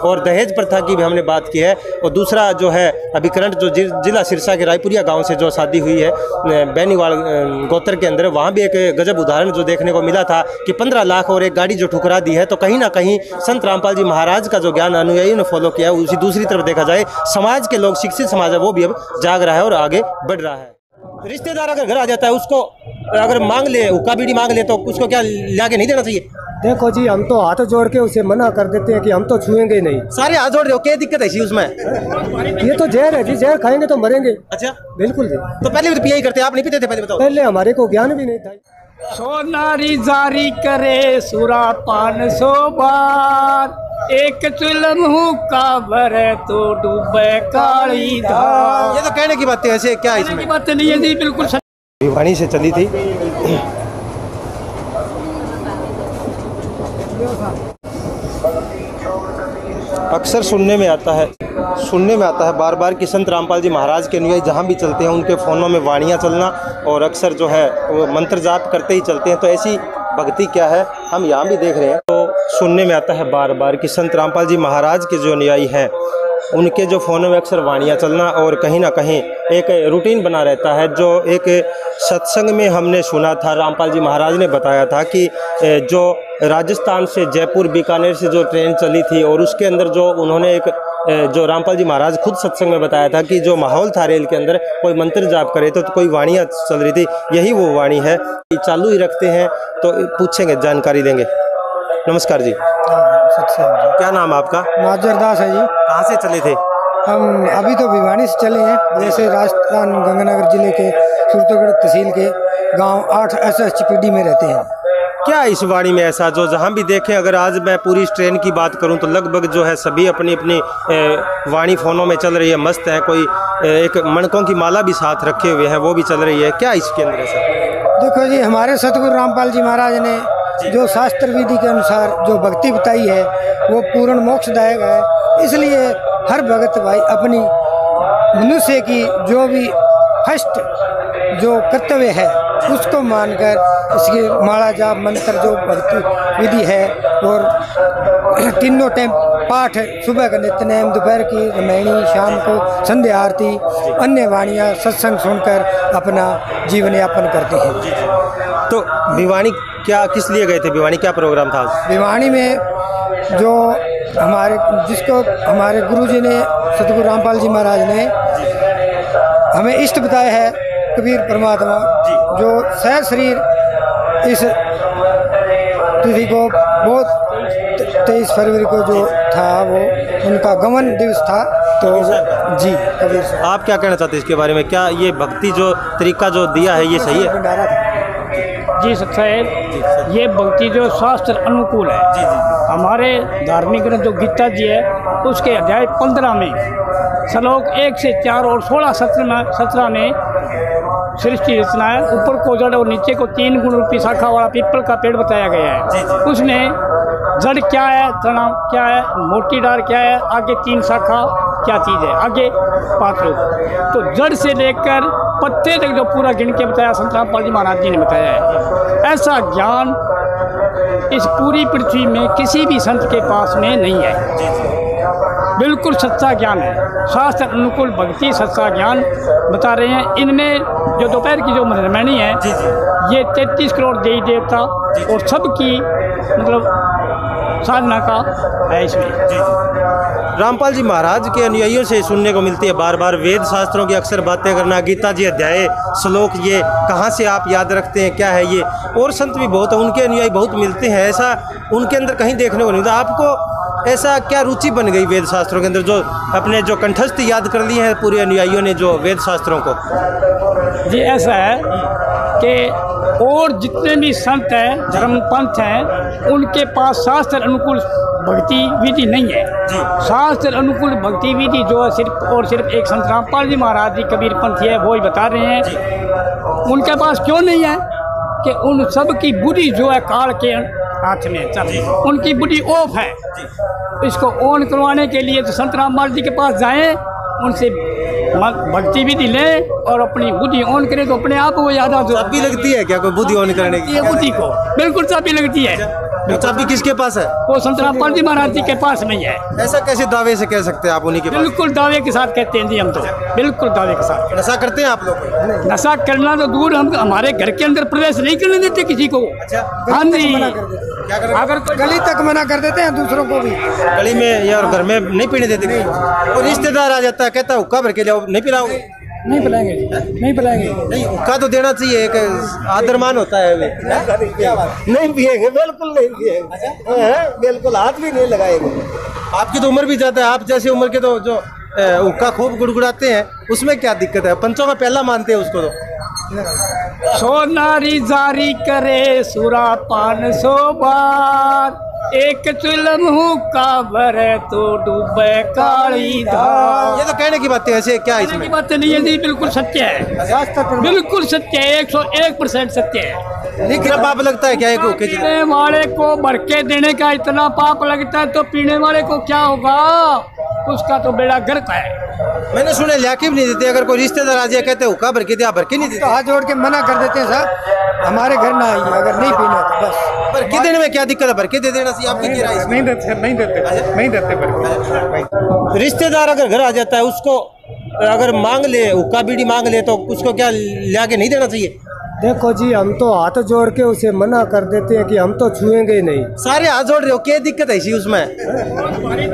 और दहेज प्रथा की भी हमने बात की है। और दूसरा जो है अभी करंट जो जिला सिरसा के रायपुरिया गांव से जो शादी हुई है बैनीवाल गोत्र के अंदर, वहाँ भी एक गजब उदाहरण जो देखने को मिला था कि 15 लाख और एक गाड़ी जो ठुकरा दी है। तो कहीं ना कहीं संत रामपाल जी महाराज का जो ज्ञान अनुयायियों ने फॉलो किया है, उसी दूसरी तरफ देखा जाए समाज के लोग, शिक्षित समाज है, वो भी अब जाग रहा है और आगे बढ़ रहा है। रिश्तेदार अगर घर आ जाता है, उसको अगर मांग ले, हुक्का बीड़ी मांग ले, तो उसको क्या लाके नहीं देना चाहिए? देखो जी, हम तो हाथ जोड़ के उसे मना कर देते हैं कि हम तो छुएंगे नहीं। सारे हाथ जोड़ रहे हो, क्या दिक्कत है उसमें? ये तो जहर है जी, जहर खाएंगे तो मरेंगे। अच्छा, बिल्कुल जी। तो पहले भी तो पिया करते, आप नहीं पीते थे पहले? बताओ। पहले हमारे को ज्ञान भी नहीं था। सोनारी जारी करे सुरा 500 बार, एक चुलम हुक्का भरे तो डूबे काली धार। ये तो कहने की बात है, ऐसे क्या है इसमें? बात नहीं है जी, बिल्कुल भिवानी से चली थी। अक्सर सुनने में आता है बार बार कि संत रामपाल जी महाराज के अनुयायी जहाँ भी चलते हैं उनके फ़ोनों में वाणियाँ चलना और अक्सर जो है वो मंत्र जाप करते ही चलते हैं। तो ऐसी भक्ति क्या है हम यहाँ भी देख रहे हैं। तो सुनने में आता है बार बार कि संत रामपाल जी महाराज के जो अनुयायी हैं उनके जो फ़ोनों में अक्सर वाणियाँ चलना और कहीं ना कहीं एक रूटीन बना रहता है। जो एक सत्संग में हमने सुना था, रामपाल जी महाराज ने बताया था कि जो राजस्थान से जयपुर बीकानेर से जो ट्रेन चली थी और उसके अंदर जो उन्होंने एक जो रामपाल जी महाराज खुद सत्संग में बताया था कि जो माहौल था रेल के अंदर, कोई मंत्र जाप करे तो कोई वाणियाँ चल रही थी। यही वो वाणी है। चालू ही रखते हैं तो पूछेंगे, जानकारी देंगे। नमस्कार जी। क्या नाम आपका? नाजर दास है जी। कहाँ से चले थे? हम अभी तो भिवानी से चले हैं। जैसे राजस्थान गंगानगर जिले के सूरतगढ़ तहसील के गांव 8 SHPD में रहते हैं। क्या इस वाणी में ऐसा जो जहाँ भी देखें, अगर आज मैं पूरी इस ट्रेन की बात करूं तो लगभग जो है सभी अपनी अपनी वाणी फ़ोनों में चल रही है, मस्त है। कोई एक मणकों की माला भी साथ रखे हुए हैं, वो भी चल रही है। क्या इसके अंदर ऐसा? देखो जी, हमारे सतगुरु रामपाल जी महाराज ने जो शास्त्र विधि के अनुसार जो भक्ति बताई है वो पूर्ण मोक्षदायक है। इसलिए हर भगत भाई अपनी मनुष्य की जो भी फर्स्ट जो कर्तव्य है उसको मानकर इसकी माला जाप मंत्र जो भक्ति विधि है और तीनों टाइम पाठ, सुबह का नित्यनेम, दोपहर की रामायणी, शाम को संध्या आरती, अन्य वाणियाँ, सत्संग सुनकर अपना जीवन यापन करते हैं। तो भिवानी क्या किस लिए गए थे? भिवानी क्या प्रोग्राम था? भिवानी में जो जिसको हमारे गुरुजी ने, सतगुरु रामपाल जी महाराज ने हमें इष्ट बताया है, कबीर परमात्मा, जो सह शरीर इस तिथि को बहुत 23 फरवरी को जो था वो उनका गमन दिवस था। तो जी कबीर साहब, आप क्या कहना चाहते हैं इसके बारे में? क्या ये भक्ति जो तरीका जो दिया है ये सही है? जी सच्चा है। ये भक्ति जो शास्त्र अनुकूल है। हमारे धार्मिक ग्रंथ जो गीता जी है उसके अध्याय 15 में श्लोक 1 से 4 और 16-17 में सृष्टि रचना है। ऊपर को जड़ और नीचे को 3 गुण रूपी शाखा वाला पीपल का पेड़ बताया गया है। उसमें जड़ क्या है, तना क्या है, मोटी डार क्या है, आगे 3 शाखा क्या चीज़ है, आगे 5 लोग। तो जड़ से लेकर पत्ते तक जो पूरा गिन के बताया संत रामपाल जी महाराज जी ने बताया है। ऐसा ज्ञान इस पूरी पृथ्वी में किसी भी संत के पास में नहीं है। बिल्कुल सच्चा ज्ञान है, शास्त्र अनुकूल भक्ति सच्चा ज्ञान बता रहे हैं। इनमें जो दोपहर की जो रामायणी है ये 33 करोड़ देवी देवता और सबकी मतलब साधना का है। इसमें रामपाल जी महाराज के अनुयायियों से सुनने को मिलती है बार बार वेद शास्त्रों की अक्सर बातें करना, गीता जी अध्याय श्लोक ये कहाँ से आप याद रखते हैं, क्या है ये? और संत भी बहुत है, उनके अनुयायी बहुत मिलते हैं, ऐसा उनके अंदर कहीं देखने को नहीं मिलता। आपको ऐसा क्या रुचि बन गई वेद शास्त्रों के अंदर जो अपने जो कंठस्थ याद कर ली है पूरे अनुयायियों ने जो वेद शास्त्रों को? जी ऐसा है कि और जितने भी संत हैं, धर्म पंथ हैं, उनके पास शास्त्र अनुकूल भक्ति विधि नहीं है। शास्त्र अनुकूल भक्ति विधि जो है सिर्फ और सिर्फ एक संत रामपाल जी महाराज जी कबीर पंथी है वो ही बता रहे हैं। उनके पास क्यों नहीं है कि उन सब की बुद्धि जो है काल के हाथ में चल, उनकी बुद्धि ऑफ है। इसको ऑन करवाने के लिए तो संत रामपाल जी के पास जाएं, उनसे भक्ति भी दिले और अपनी बुद्धि ऑन करे तो अपने आप वो याद आ जाए। चाबी लगती है क्या कोई बुद्धि ऑन करने की? ये बुद्धि को बिल्कुल चाबी लगती है। चाबी किसके पास है? वो संत रामपाल जी महाराज जी के पास नहीं है। ऐसा कैसे दावे से कह सकते हैं आप उन्हीं के पास? बिल्कुल दावे के साथ कहते हैं जी हम तो, बिल्कुल दावे के साथ। नशा करते हैं आप लोग? नशा करना तो दूर, हम हमारे घर के अंदर प्रवेश नहीं करने देते किसी को। हाँ जी, अगर गली तक मना कर देते हैं दूसरों को भी। गली में या घर में नहीं पीने देते? वो रिश्तेदार आ जाता है, कहता है हुक्का भर के जाओ, नहीं पिलाओगे? नहीं पिलाएंगे, नहीं पिलाएंगे। नहीं, हुक्का तो देना चाहिए, एक आदरमान होता है। नहीं पिएंगे, बिल्कुल नहीं पिएंगे, बिल्कुल हाथ भी नहीं लगाएंगे। आपकी तो उम्र भी ज्यादा है, आप जैसी उम्र के तो जो हुक्का खूब गुड़गुड़ाते हैं, उसमें क्या दिक्कत है? पंचों का पहला मानते हैं उसको तो। सोनारी जारी करे सुरा 500 बार, एक चुलम हुक्का भरे तो डूबे काली धार। ये तो कहने की बातें, ऐसे क्या इसमें? की बातें नहीं है जी, बिल्कुल सत्य है, बिल्कुल सत्य है, 101% सत्य है। इतना पाप लगता है क्या एक हुक्के? पीने वाले को भर के देने का इतना पाप लगता है तो पीने वाले को क्या होगा? उसका तो बेड़ा गर्क है। मैंने सुने लाके भी नहीं देते, अगर कोई रिश्तेदार आ जाए कहते हुक्का भर के दिया, भर के नहीं देते। तो हाथ जोड़ के मना कर देते हैं साहब, हमारे घर ना आइए, अगर नहीं पीना तो बस। भर के देने में क्या दिक्कत है? भर के दे देना चाहिए। आपकी क्या राय? नहीं देते, नहीं देते, नहीं देते। रिश्तेदार अगर घर आ जाता है, उसको अगर मांग ले, हुक्का बीड़ी मांग ले, तो उसको क्या लाके नहीं देना चाहिए? देखो जी, हम तो हाथ जोड़ के उसे मना कर देते हैं कि हम तो छुएंगे ही नहीं। सारे हाथ जोड़ रहे हो, क्या दिक्कत है इसी उसमें?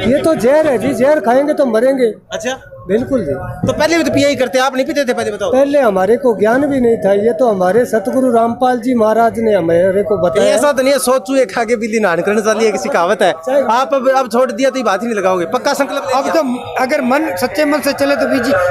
ये तो जहर है जी, जहर खाएंगे तो मरेंगे। अच्छा, बिल्कुल जी। तो पहले भी तो पिया ही करते, आप नहीं पीते थे पहले? बताओ। पहले हमारे को ज्ञान भी नहीं था, ये तो हमारे सतगुरु रामपाल जी महाराज ने हमारे को बताया। ऐसा तो नहीं है सोचू एक खा के बिल्ली नहान करने वाली किसी कहावत है। आप अब छोड़ दिया तो ये बात ही नहीं लगाओगे, पक्का संकल्प? अब तो अगर मन सच्चे मन से चले तो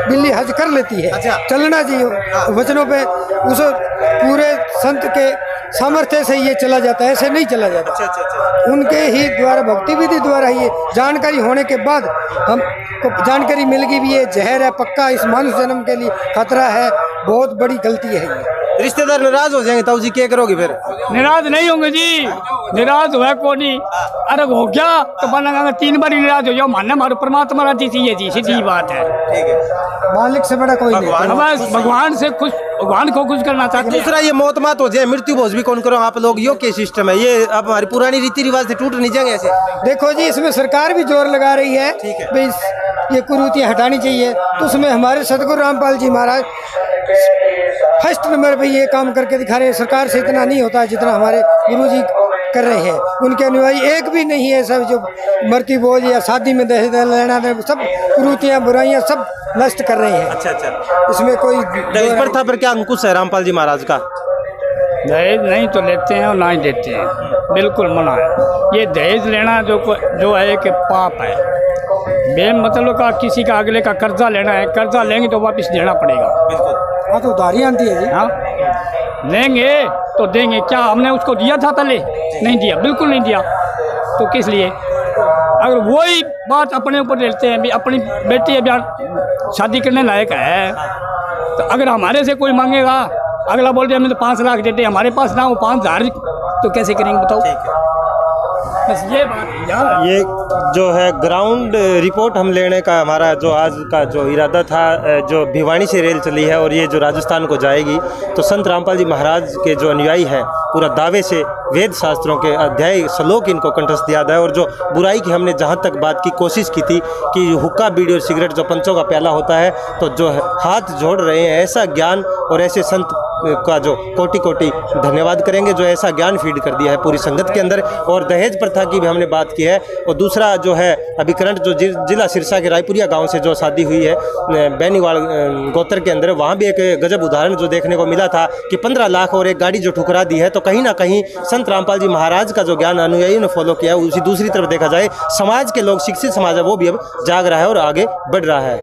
बिल्ली हज कर लेती है। अच्छा। चलना चाहिए वचनों पे, उस पूरे संत के सामर्थ्य से ये चला जाता है, ऐसे नहीं चला जाता। अच्छा। उनके ही द्वारा, भक्ति विधि द्वारा ये जानकारी होने के बाद हमको जानकारी मिल गई भी ये जहर है, पक्का इस मानुष जन्म के लिए खतरा है, बहुत बड़ी गलती है ये। रिश्तेदार नाराज हो जाएंगे ताऊ जी, क्या करोगे फिर? निराश नहीं होंगे जी, निराश हुआ को नहीं। अरे हो गया तो बना 3 बार निराश हो जाओ, मानना हमारे परमात्मा राजी चाहिए जी, सीधी बात है। ठीक है, मालिक से बड़ा कोई नहीं। बस भगवान से खुश, भगवान को खुश करना चाहते हैं। दूसरा ये मौत मात हो जाए, मृत्यु भोज भी कौन करो आप लोग, यो क्या सिस्टम है? ये अब हमारी पुरानी रीति रिवाज से टूट नहीं जाएंगे ऐसे? देखो जी, इसमें सरकार भी जोर लगा रही है, ठीक है। भाई ये कुरीतियाँ हटानी चाहिए, तो उसमें हमारे सतगुरु रामपाल जी महाराज फर्स्ट नंबर पे ये काम करके दिखा रहे हैं। सरकार से इतना नहीं होता जितना हमारे गुरुजी कर रहे हैं, उनके अनुयायी एक भी नहीं है। सब जो मरती बोझ या शादी में दहेज लेना, सब कुरीतियाँ बुराइयाँ सब नष्ट कर रहे हैं। अच्छा। इसमें कोई दहेज प्रथा पर क्या अंकुश है रामपाल जी महाराज का? दहेज नहीं तो लेते हैं और ना ही देते हैं, बिल्कुल मना है। ये दहेज लेना जो है कि पाप है। बेमतलब का किसी का अगले का कर्जा लेना है, कर्जा लेंगे तो वापस देना पड़ेगा। हाँ, तो उधारी आती है जी। हाँ, लेंगे तो देंगे। क्या हमने उसको दिया था पहले? नहीं दिया, बिल्कुल नहीं दिया। तो किस लिए? अगर वही बात अपने ऊपर लेते हैं, भी अपनी बेटी अभी शादी करने लायक है, तो अगर हमारे से कोई मांगेगा, अगला बोल दिया हमें तो 5 लाख देते, हमारे पास ना हो 5,000, तो कैसे करेंगे बताओ? बस ये बात है। ये जो है ग्राउंड रिपोर्ट हम लेने का हमारा जो आज का जो इरादा था, जो भिवानी से रेल चली है और ये जो राजस्थान को जाएगी, तो संत रामपाल जी महाराज के जो अनुयायी हैं पूरा दावे से वेद शास्त्रों के अध्याय श्लोक इनको कंठस्थ याद है। और जो बुराई की हमने जहाँ तक बात की कोशिश की थी कि हुक्का बीड़ी और सिगरेट जो पंचों का प्याला होता है, तो जो हाथ जोड़ रहे हैं, ऐसा ज्ञान और ऐसे संत का जो कोटि कोटि धन्यवाद करेंगे जो ऐसा ज्ञान फीड कर दिया है पूरी संगत के अंदर। और दहेज प्रथा की भी हमने बात की है। और दूसरा जो है अभी करंट जो जिला सिरसा के रायपुरिया गांव से जो शादी हुई है बैनीवाल गोत्र के अंदर, वहाँ भी एक गजब उदाहरण जो देखने को मिला था कि 15 लाख और एक गाड़ी जो ठुकरा दी है। तो कहीं ना कहीं संत रामपाल जी महाराज का जो ज्ञान अनुयायियों ने फॉलो किया, उसी दूसरी तरफ देखा जाए समाज के लोग, शिक्षित समाज है, वो भी अब जाग रहा है और आगे बढ़ रहा है।